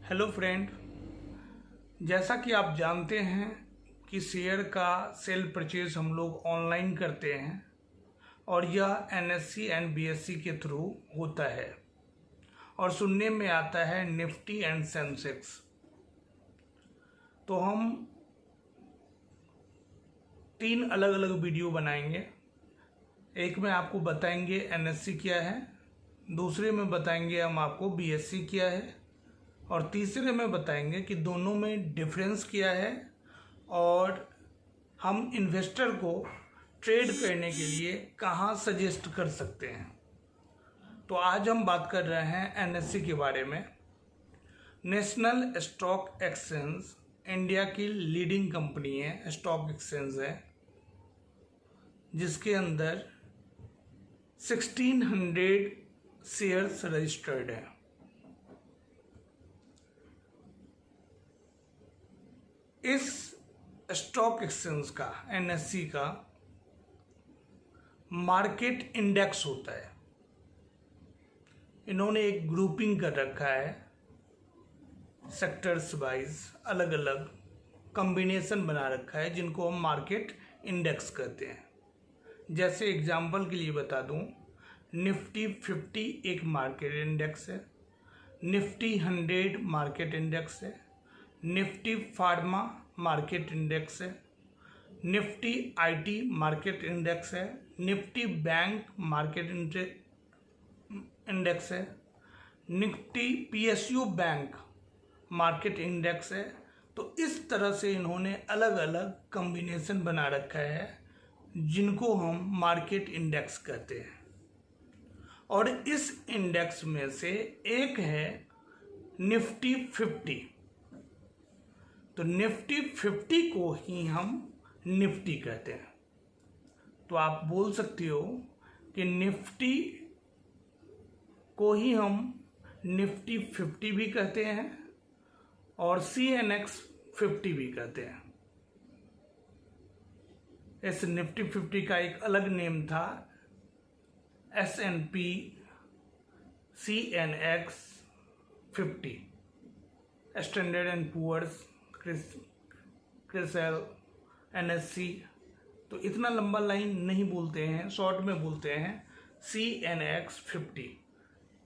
Hello friend, जैसा कि आप जानते हैं कि शेयर का सेल परचेज हम लोग ऑनलाइन करते हैं और यह एनएससी एंड बीएससी के थ्रू होता है और सुनने में आता है निफ्टी एंड सेंसेक्स। तो हम 3 अलग अलग वीडियो बनाएंगे। एक में आपको बताएंगे एनएससी क्या है, दूसरे में बताएंगे हम आपको बीएससी क्या है और तीसरे में बताएंगे कि दोनों में डिफरेंस क्या है और हम इन्वेस्टर को ट्रेड करने के लिए कहाँ सजेस्ट कर सकते हैं। तो आज हम बात कर रहे हैं एनएससी के बारे में। नेशनल स्टॉक एक्सचेंज इंडिया की लीडिंग कंपनी है, स्टॉक एक्सचेंज है, जिसके अंदर 1600 शेयर्स रजिस्टर्ड हैं। इस स्टॉक एक्सचेंज का, एनएससी का, मार्केट इंडेक्स होता है। इन्होंने एक ग्रुपिंग कर रखा है, सेक्टर्स वाइज अलग अलग कॉम्बिनेशन बना रखा है, जिनको हम मार्केट इंडेक्स कहते हैं। जैसे एग्जांपल के लिए बता दूं, निफ्टी 50 एक मार्केट इंडेक्स है, निफ्टी 100 मार्केट इंडेक्स है, निफ्टी फार्मा मार्केट इंडेक्स है, निफ्टी आईटी मार्केट इंडेक्स है, निफ्टी बैंक मार्केट इंडेक्स है, Nifty PSU bank market index है। तो इस तरह से इन्होंने अलग अलग कॉम्बिनेशन बना रखा है, जिनको हम मार्केट इंडेक्स कहते हैं। और इस इंडेक्स में से एक है निफ्टी 50। तो निफ्टी 50 को ही हम निफ्टी कहते हैं। तो आप बोल सकते हो कि निफ्टी को ही हम निफ्टी 50 भी कहते हैं और CNX 50 भी कहते हैं। इस निफ्टी 50 का एक अलग नेम था S&P CNX 50, Standard and Poor's, CRISIL, NSC. तो इतना लंबा लाइन नहीं बोलते हैं, शॉर्ट में बोलते हैं CNX 50।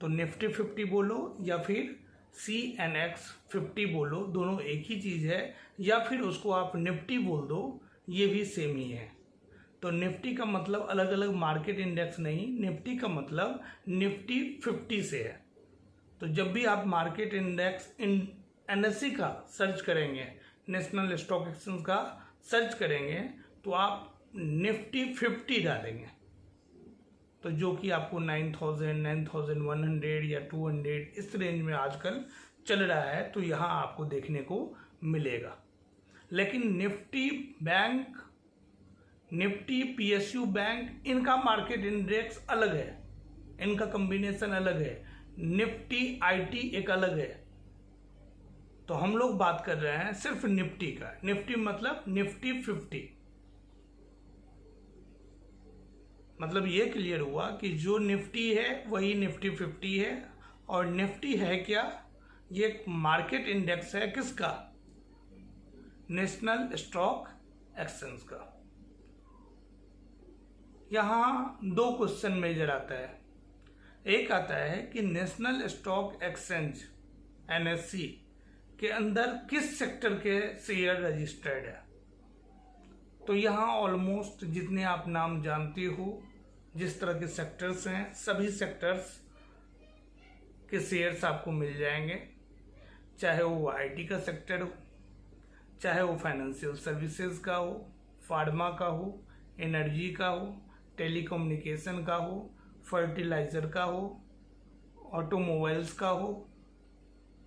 तो निफ्टी 50 बोलो या फिर CNX 50 बोलो, दोनों एक ही चीज़ है, या फिर उसको आप निफ्टी बोल दो, ये भी सेम ही है। तो निफ्टी का मतलब अलग अलग मार्केट इंडेक्स नहीं, निफ्टी का मतलब निफ्टी 50 से है। तो जब भी आप मार्केट इंडेक्स एनएससी का सर्च करेंगे, नेशनल स्टॉक एक्सचेंज का सर्च करेंगे, तो आप निफ्टी 50 डालेंगे, तो जो कि आपको 9000, 9100 या 200 इस रेंज में आजकल चल रहा है, तो यहाँ आपको देखने को मिलेगा। लेकिन Nifty bank, Nifty PSU bank, इनका मार्केट इंडेक्स अलग है, इनका कॉम्बिनेशन अलग है। निफ्टी आईटी एक अलग है। तो हम लोग बात कर रहे हैं सिर्फ निफ्टी का। निफ्टी मतलब निफ्टी 50। मतलब ये क्लियर हुआ कि जो निफ्टी है वही निफ्टी 50 है। और निफ्टी है क्या? ये एक मार्केट इंडेक्स है, किसका? नेशनल स्टॉक एक्सचेंज का। यहां 2 क्वेश्चन मेजर आता है। एक आता है कि नेशनल स्टॉक एक्सचेंज एनएससी के अंदर किस सेक्टर के शेयर रजिस्टर्ड है। तो यहाँ ऑलमोस्ट जितने आप नाम जानते हो, जिस तरह के सेक्टर्स हैं, सभी सेक्टर्स के शेयर्स आपको मिल जाएंगे। चाहे वो आईटी का सेक्टर हो, चाहे वो फाइनेंशियल सर्विसेज का हो, फार्मा का हो, एनर्जी का हो, टेलीकम्युनिकेशन का हो, फर्टिलाइजर का हो, ऑटोमोबाइल्स का हो,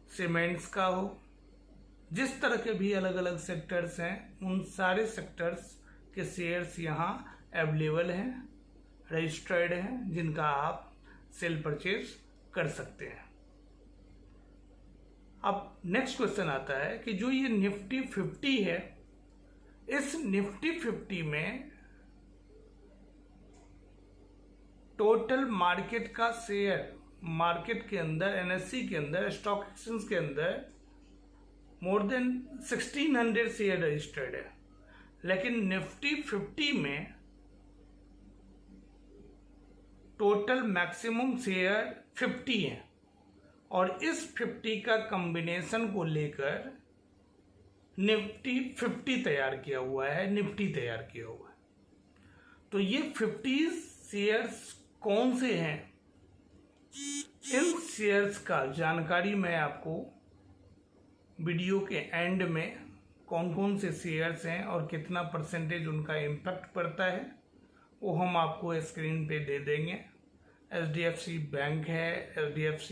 सीमेंट्स का हो, जिस तरह के भी अलग अलग सेक्टर्स हैं, उन सारे सेक्टर्स के शेयर्स यहाँ अवेलेबल हैं, रजिस्टर्ड हैं, जिनका आप सेल परचेज कर सकते हैं। अब नेक्स्ट क्वेश्चन आता है कि जो ये निफ्टी 50 है, इस निफ्टी 50 में टोटल मार्केट का शेयर, मार्केट के अंदर, एनएससी के अंदर, स्टॉक एक्सचेंज के अंदर मोर देन 1600 शेयर रजिस्टर्ड है, लेकिन निफ्टी 50 में टोटल मैक्सिमम शेयर 50 हैं और इस 50 का कॉम्बिनेशन को लेकर निफ्टी 50 तैयार किया हुआ है, निफ्टी तैयार किया हुआ है। तो ये 50 शेयर्स कौन से हैं, इन शेयर्स का जानकारी मैं आपको वीडियो के एंड में कौन कौन से शेयर्स हैं और कितना परसेंटेज उनका इम्पैक्ट पड़ता है वो हम आपको स्क्रीन पे दे देंगे। HDFC बैंक है, HDFC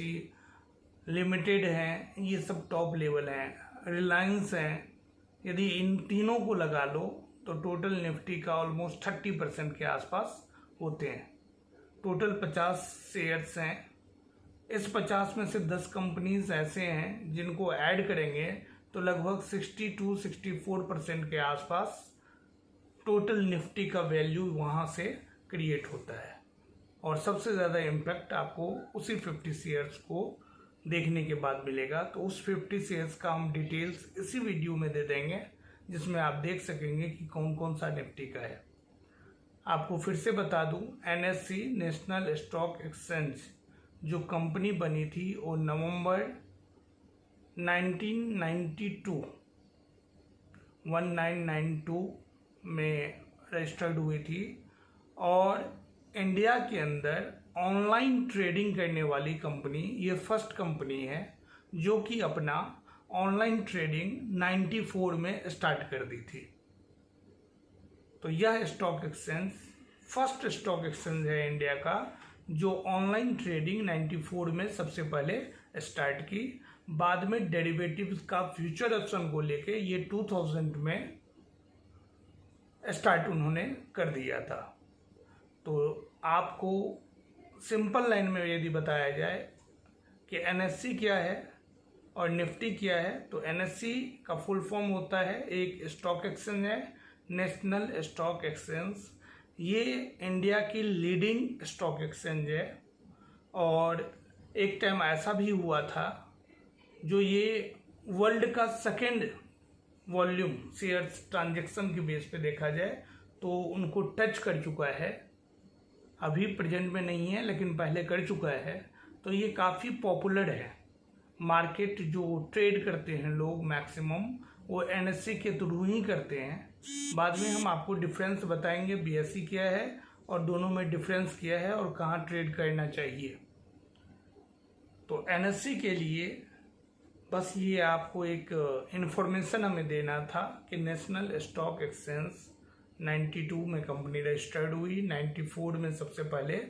लिमिटेड है, ये सब टॉप लेवल हैं, रिलायंस हैं। यदि इन तीनों को लगा लो तो टोटल निफ्टी का ऑलमोस्ट 30% के आसपास होते हैं। टोटल 50 शेयर्स हैं। इस 50 में से 10 कंपनीज ऐसे हैं जिनको ऐड करेंगे तो लगभग 60-64% के आसपास टोटल निफ्टी का वैल्यू वहाँ से क्रिएट होता है और सबसे ज़्यादा इम्पैक्ट आपको उसी 50 शेयर्स को देखने के बाद मिलेगा। तो उस 50 शेयर्स का हम डिटेल्स इसी वीडियो में दे देंगे जिसमें आप देख सकेंगे कि कौन कौन सा निफ्टी का है। आपको फिर से बता दूं, NSE नेशनल स्टॉक एक्सचेंज जो कंपनी बनी थी वो नवंबर 1992 में रजिस्टर्ड हुई थी और इंडिया के अंदर ऑनलाइन ट्रेडिंग करने वाली कंपनी ये फर्स्ट कंपनी है जो कि अपना ऑनलाइन ट्रेडिंग 94 में स्टार्ट कर दी थी। तो यह stock exchange first stock exchange है इंडिया का जो ऑनलाइन ट्रेडिंग 94 में सबसे पहले स्टार्ट की। बाद में डेरिवेटिव्स का फ्यूचर ऑप्शन को लेके ये 2000 में स्टार्ट उन्होंने कर दिया था। तो आपको सिंपल लाइन में यदि बताया जाए कि NSE क्या है और निफ्टी क्या है, तो NSE का फुल फॉर्म होता है, एक स्टॉक एक्सचेंज है, नेशनल स्टॉक एक्सचेंज। ये इंडिया की लीडिंग स्टॉक एक्सचेंज है और एक टाइम ऐसा भी हुआ था जो ये वर्ल्ड का सेकेंड वॉल्यूम शेयर्स ट्रांजैक्शन के बेस पे देखा जाए तो उनको टच कर चुका है। अभी प्रेजेंट में नहीं है लेकिन पहले कर चुका है। तो ये काफ़ी पॉपुलर है। मार्केट जो ट्रेड करते हैं लोग मैक्सिमम वो NSE के थ्रू ही करते हैं। बाद में हम आपको डिफरेंस बताएंगे BSE क्या है और दोनों में डिफरेंस क्या है और कहाँ ट्रेड करना चाहिए। तो NSE के लिए बस ये आपको एक इन्फॉर्मेशन हमें देना था कि नेशनल स्टॉक एक्सचेंज 92 में कंपनी रजिस्टर्ड हुई, 94 में सबसे पहले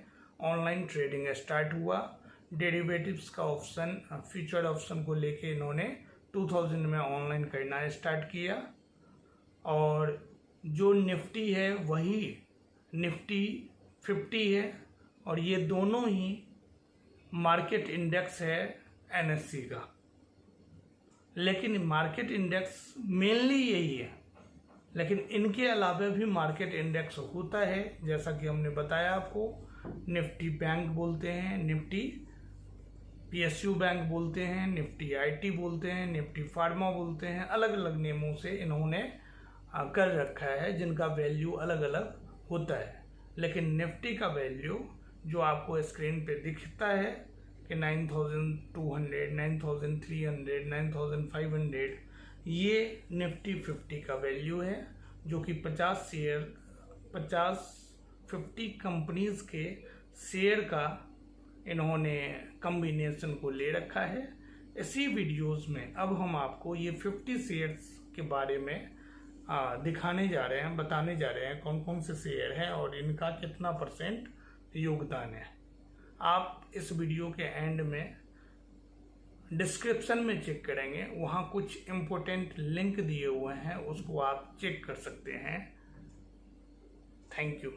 ऑनलाइन ट्रेडिंग स्टार्ट हुआ। डेरिवेटिव्स का ऑप्शन फ्यूचर ऑप्शन को लेके इन्होंने 2000 में ऑनलाइन करना स्टार्ट किया और जो निफ्टी है वही निफ्टी 50 है और ये दोनों ही मार्केट इंडेक्स है NSE का। लेकिन मार्केट इंडेक्स मेनली यही है, लेकिन इनके अलावा भी मार्केट इंडेक्स होता है जैसा कि हमने बताया आपको। निफ्टी बैंक बोलते हैं, निफ्टी PSU बैंक बोलते हैं, निफ्टी IT बोलते हैं, निफ्टी फार्मा बोलते हैं। अलग अलग नेमों से इन्होंने कर रखा है जिनका वैल्यू अलग अलग होता है। लेकिन निफ्टी का वैल्यू जो आपको स्क्रीन पे दिखता है कि 9200, 9300, 9500, ये निफ्टी 50 का वैल्यू है जो कि 50 कंपनीज के शेयर का इन्होंने कॉम्बिनेशन को ले रखा है। इसी वीडियोस में अब हम आपको ये 50 शेयर्स के बारे में दिखाने जा रहे हैं, बताने जा रहे हैं कौन कौन से शेयर हैं और इनका कितना % योगदान है। आप इस वीडियो के एंड में डिस्क्रिप्शन में चेक करेंगे, वहाँ कुछ इम्पोर्टेंट लिंक दिए हुए हैं, उसको आप चेक कर सकते हैं। Thank you.